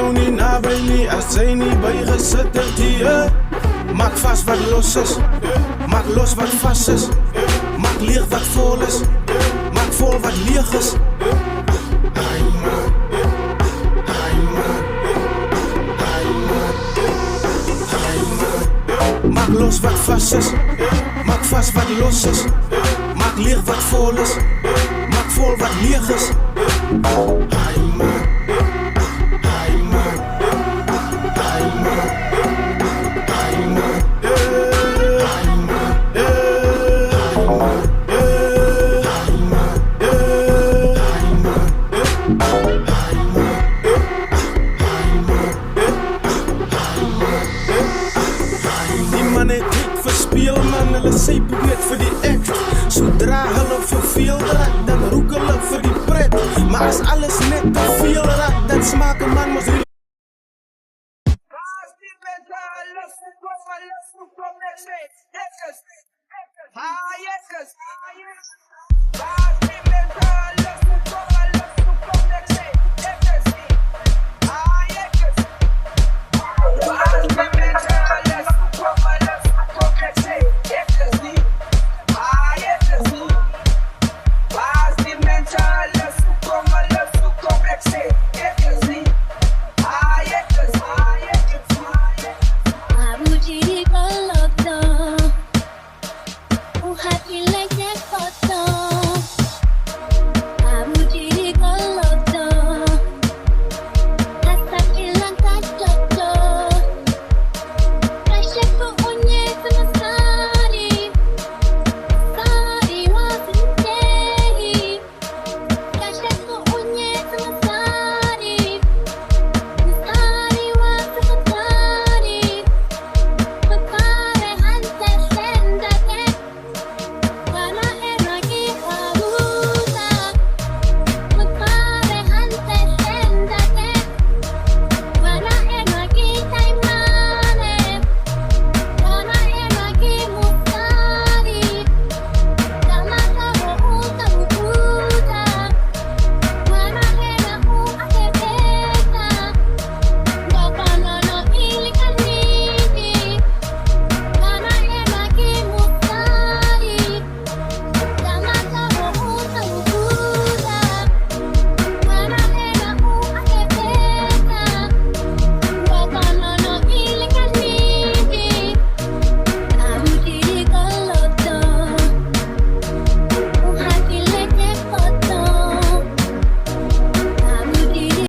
jou niet nabij me als zij niet bij je gezet hebt hier. Maak vast wat los is, maak los wat vast is. Maak leeg wat vol is, maak vol wat leeg is. Maak los wat vast is, maak vast wat los is. Maak leeg wat vol is, maak vol wat leeg is. Sy beweeg vir die act. Sodra hulle verveel raak, dan roek hulle vir die pret. Maar as alles net te veel raak, dan smaak 'n man mos die